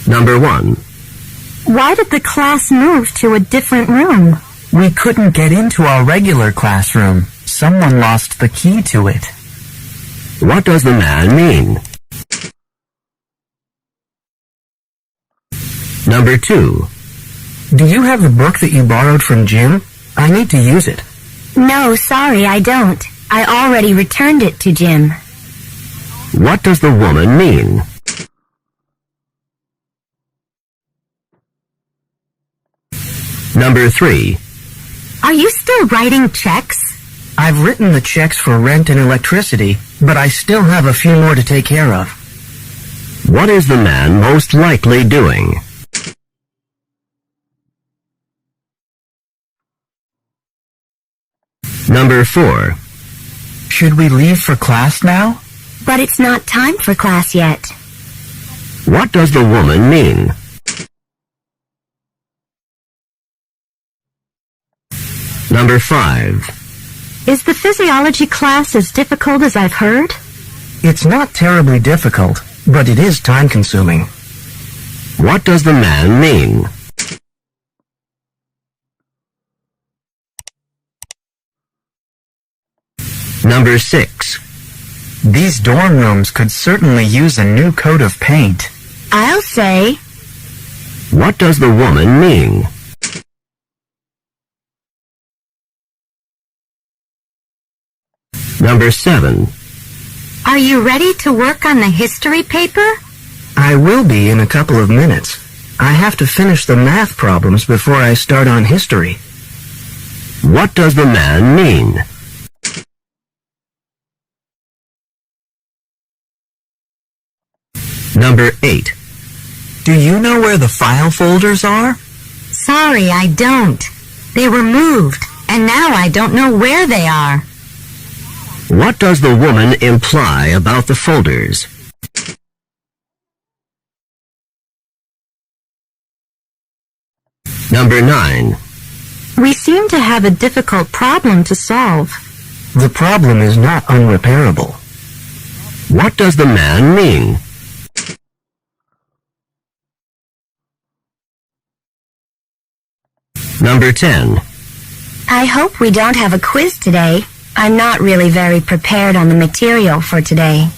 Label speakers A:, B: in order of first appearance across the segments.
A: Number 1.
B: Why did the class move to a different room?
C: We couldn't get into our regular classroom. Someone lost the key to it.
A: What does the man mean? Number 2.
C: Do you have the book that you borrowed from Jim? I need to use it.
B: No, sorry, I don't. I already returned it to Jim.
A: What does the woman mean? Number 3.
B: Are you still writing checks?
C: I've written the checks for rent and electricity, but I still have a few more to take care of.
A: What is the man most likely doing? Number 4.
C: Should we leave for class now?
B: But it's not time for class yet.
A: What does the woman mean? Number 5.
B: Is the physiology class as difficult as I've heard?
C: It's not terribly difficult, but it is time-consuming.
A: What does the man mean? Number 6.
C: These dorm rooms could certainly use a new coat of paint.
B: I'll say.
A: What does the woman mean? Number 7.
B: Are you ready to work on the history paper?
C: I will be in a couple of minutes. I have to finish the math problems before I start on history.
A: What does the man mean? Number 8.
C: Do you know where the file folders are?
B: Sorry, I don't. They were moved, and now I don't know where they are.
A: What does the woman imply about the folders? Number 9.
B: We seem to have a difficult problem to solve.
C: The problem is not unrepairable.
A: What does the man mean? Number 10.
B: I hope we don't have a quiz today. I'm not really very prepared on the material for today.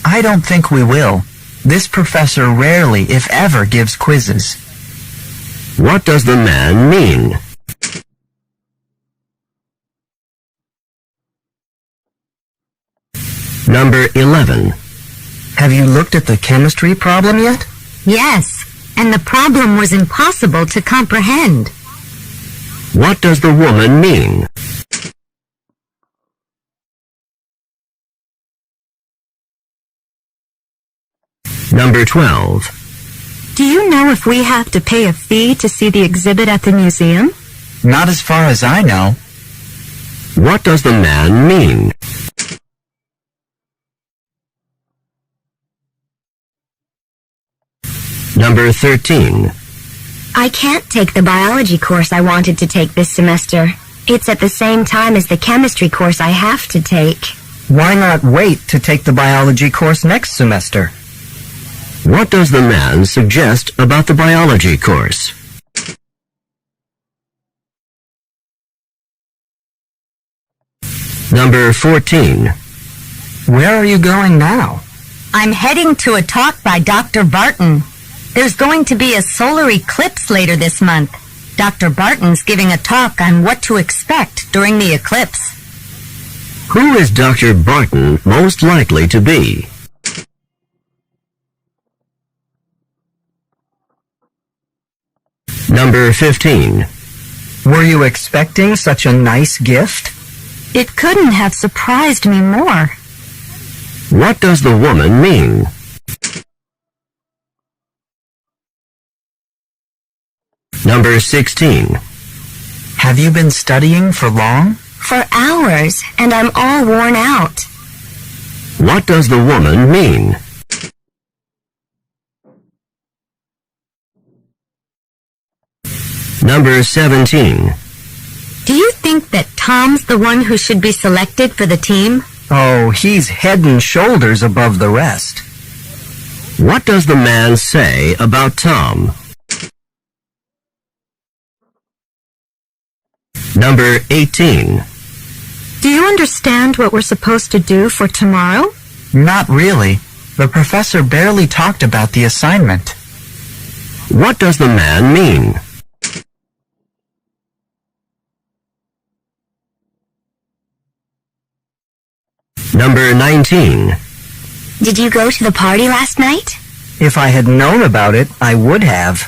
C: I don't think we will. This professor rarely, if ever, gives quizzes.
A: What does the man mean? Number 11.
C: Have you looked at the chemistry problem yet?
B: Yes, and the problem was impossible to comprehend.
A: What does the woman mean? Number 12.
B: Do you know if we have to pay a fee to see the exhibit at the museum?
C: Not as far as I know.
A: What does the man mean? Number 13.
B: I can't take the biology course I wanted to take this semester. It's at the same time as the chemistry course I have to take.
C: Why not wait to take the biology course next semester?
A: What does the man suggest about the biology course? Number 14.
C: Where are you going now?
B: I'm heading to a talk by Dr. Barton. There's going to be a solar eclipse later this month. Dr. Barton's giving a talk on what to expect during the eclipse.
A: Who is Dr. Barton most likely to be? Number 15.
C: Were you expecting such a nice gift?
B: It couldn't have surprised me more.
A: What does the woman mean? Number 16.
C: Have you been studying for long?
B: For hours, and I'm all worn out.
A: What does the woman mean? Number 17.
B: Do you think that Tom's the one who should be selected for the team?
C: Oh, he's head and shoulders above the rest.
A: What does the man say about Tom? Number 18.
D: Do you understand what we're supposed to do for tomorrow?
E: Not really. The professor barely talked about the assignment.
A: What does the man mean? Number 19.
B: Did you go to the party last night?
C: If I had known about it, I would have.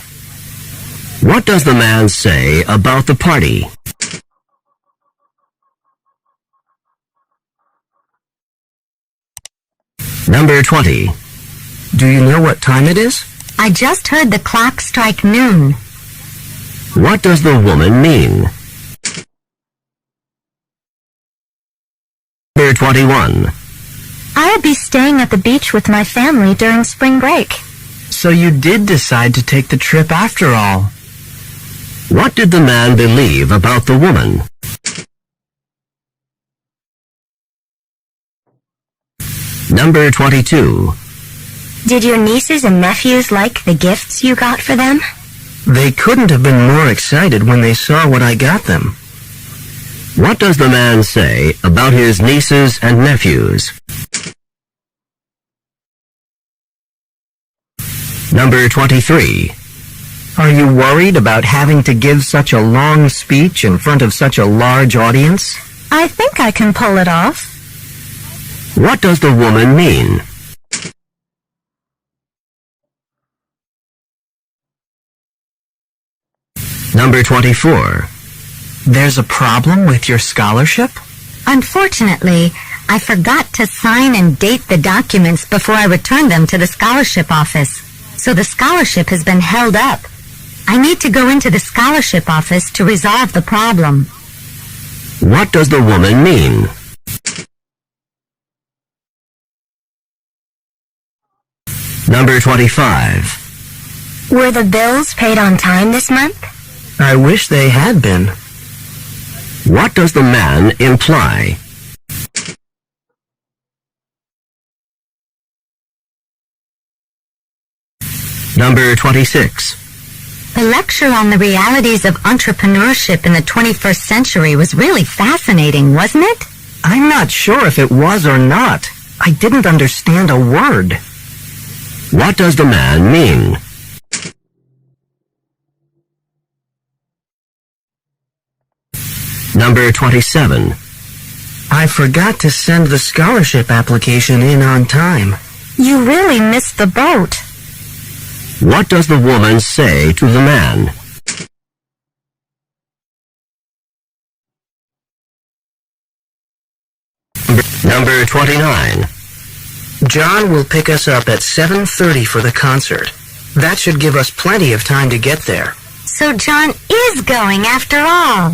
A: What does the man say about the party? Number 20.
C: Do you know what time it is?
B: I just heard the clock strike noon.
A: What does the woman mean? Number 21.
D: I'll be staying at the beach with my family during spring break.
E: So you did decide to take the trip after all.
A: What did the man believe about the woman? Number 22.
B: Did your nieces and nephews like the gifts you got for them?
C: They couldn't have been more excited when they saw what I got them.
A: What does the man say about his nieces and nephews? Number 23.
C: Are you worried about having to give such a long speech in front of such a large audience?
D: I think I can pull it off.
A: What does the woman mean? Number 24.
E: There's a problem with your scholarship?
B: Unfortunately, I forgot to sign and date the documents before I returned them to the scholarship office. So the scholarship has been held up. I need to go into the scholarship office to resolve the problem.
A: What does the woman mean? Number 25.
B: Were the bills paid on time this month?
C: I wish they had been.
A: What does the man imply? Number 26.
B: The lecture on the realities of entrepreneurship in the 21st century was really fascinating, wasn't it?
C: I'm not sure if it was or not. I didn't understand a word.
A: What does the man mean? Number 27.
C: I forgot to send the scholarship application in on time.
D: You really missed the boat.
A: What does the woman say to the man? Number 29.
C: John will pick us up at 7:30 for the concert. That should give us plenty of time to get there.
B: So John is going after all.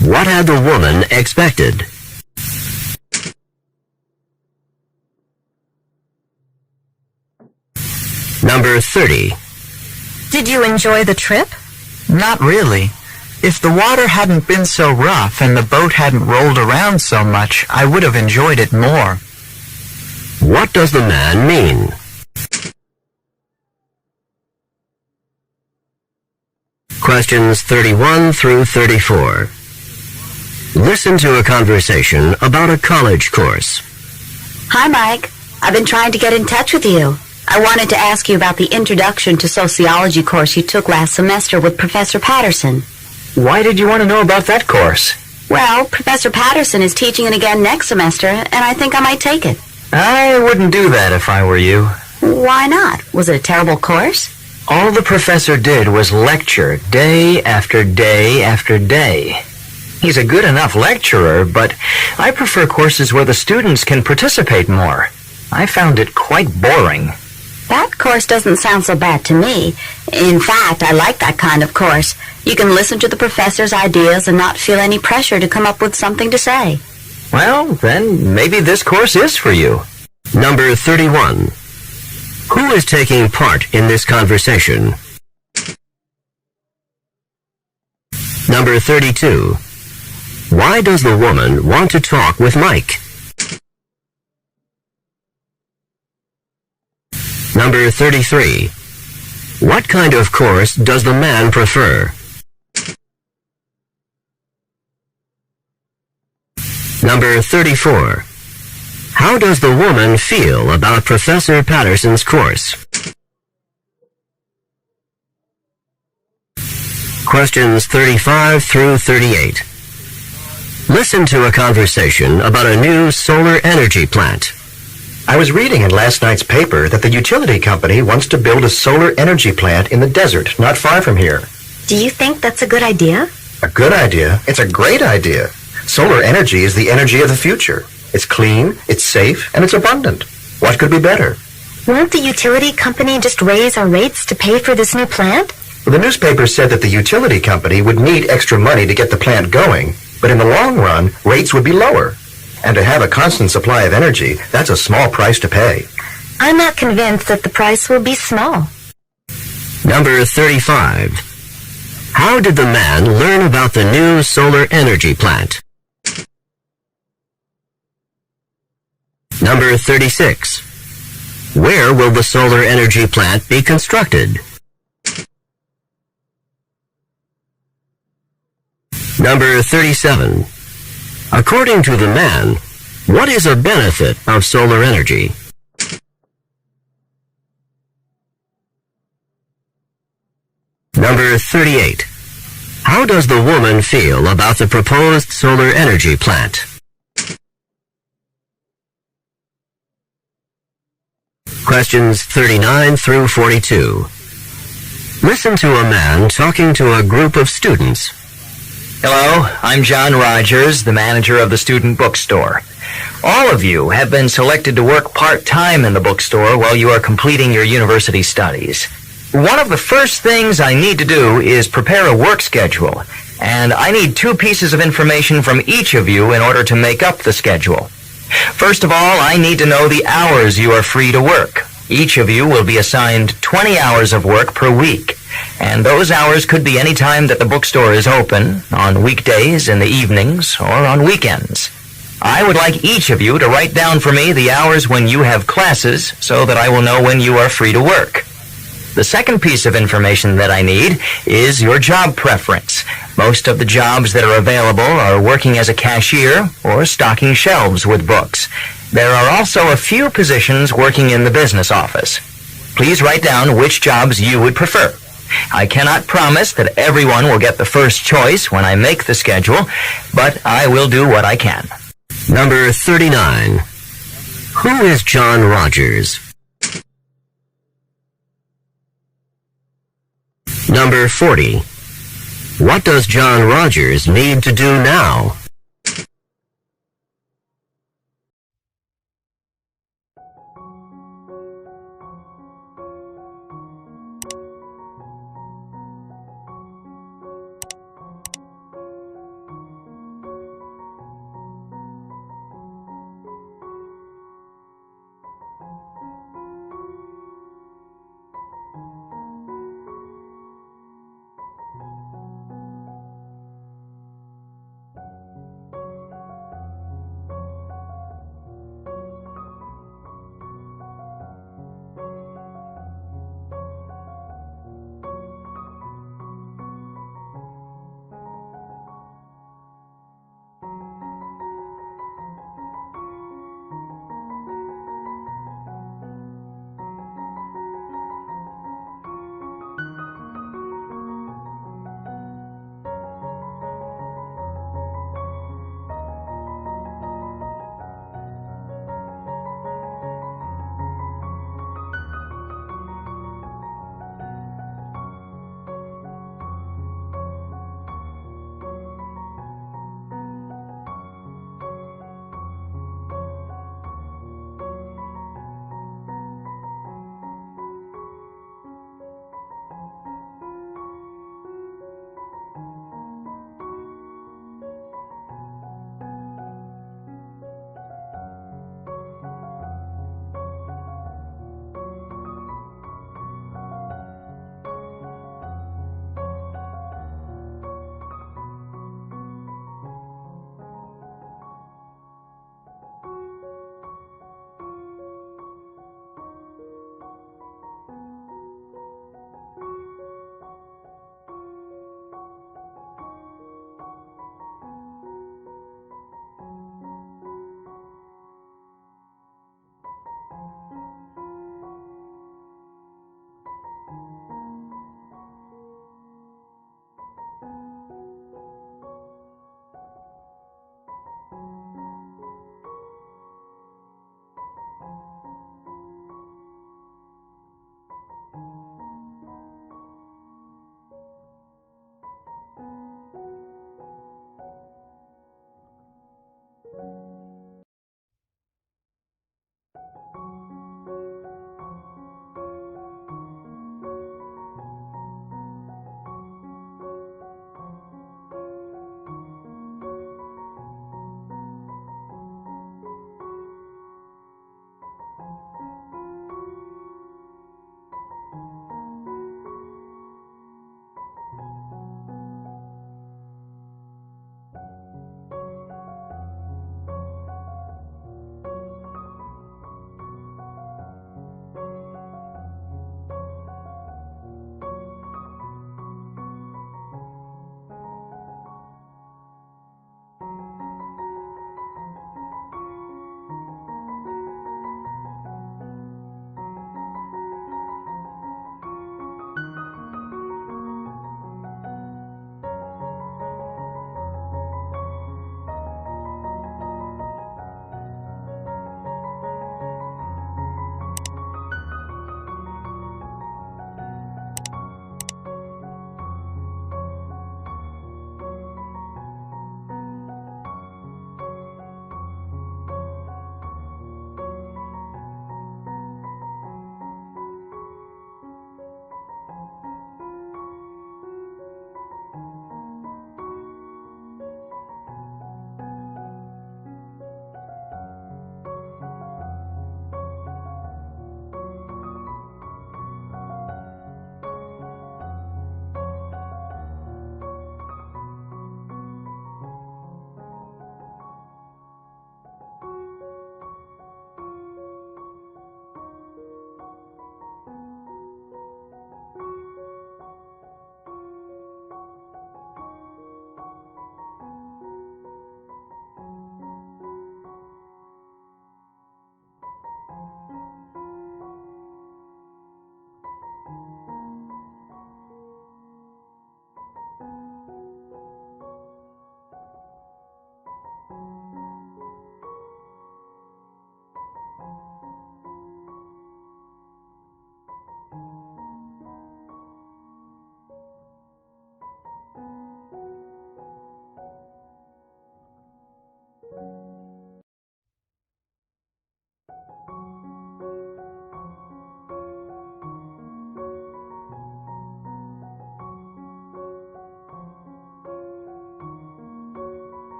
A: What had the woman expected? Number 30.
D: Did you enjoy the trip?
E: Not really. If the water hadn't been so rough and the boat hadn't rolled around so much, I would have enjoyed it more.
A: What does the man mean? Questions 31 through 34. Listen to a conversation about a college course.
F: Hi, Mike. I've been trying to get in touch with you. I wanted to ask you about the Introduction to Sociology course you took last semester with Professor Patterson.
C: Why did you want to know about that course?
F: Well, Professor Patterson is teaching it again next semester, and I think I might take it.
C: I wouldn't do that if I were you.
F: Why not? Was it a terrible course?
C: All the professor did was lecture day after day after day. He's a good enough lecturer, but I prefer courses where the students can participate more. I found it quite boring.
F: That course doesn't sound so bad to me. In fact, I like that kind of course. You can listen to the professor's ideas and not feel any pressure to come up with something to say.
C: Well, then maybe this course is for you.
A: Number 31. Who is taking part in this conversation? Number 32. Why does the woman want to talk with Mike? Number Number 33. What kind of course does the man prefer? Number 34. How does the woman feel about Professor Patterson's course? Questions 35 through 38. Listen to a conversation about a new solar energy plant.
G: I was reading in last night's paper that the utility company wants to build a solar energy plant in the desert not far from here.
D: Do you think that's a good idea?
G: A good idea? It's a great idea. Solar energy is the energy of the future. It's clean, it's safe, and it's abundant. What could be better?
D: Won't the utility company just raise our rates to pay for this new plant?
G: Well, the newspaper said that the utility company would need extra money to get the plant going, but in the long run, rates would be lower. And to have a constant supply of energy, that's a small price to pay.
D: I'm not convinced that the price will be small.
A: Number 35. How did the man learn about the new solar energy plant? Number 36. Where will the solar energy plant be constructed? Number 37. According to the man, what is a benefit of solar energy? Number 38. How does the woman feel about the proposed solar energy plant? Questions 39 through 42. Listen to a man talking to a group of students.
C: Hello, I'm John Rogers, the manager of the student bookstore. All of you have been selected to work part-time in the bookstore while you are completing your university studies. One of the first things I need to do is prepare a work schedule, and I need 2 pieces of information from each of you in order to make up the schedule. First of all, I need to know the hours you are free to work. Each of you will be assigned 20 hours of work per week, and those hours could be any time that the bookstore is open, on weekdays, in the evenings, or on weekends. I would like each of you to write down for me the hours when you have classes so that I will know when you are free to work. The second piece of information that I need is your job preference. Most of the jobs that are available are working as a cashier or stocking shelves with books. There are also a few positions working in the business office. Please write down which jobs you would prefer. I cannot promise that everyone will get the first choice when I make the schedule, but I will do what I can.
A: Number 39. Who is John Rogers? Number 40. What does John Rogers need to do now?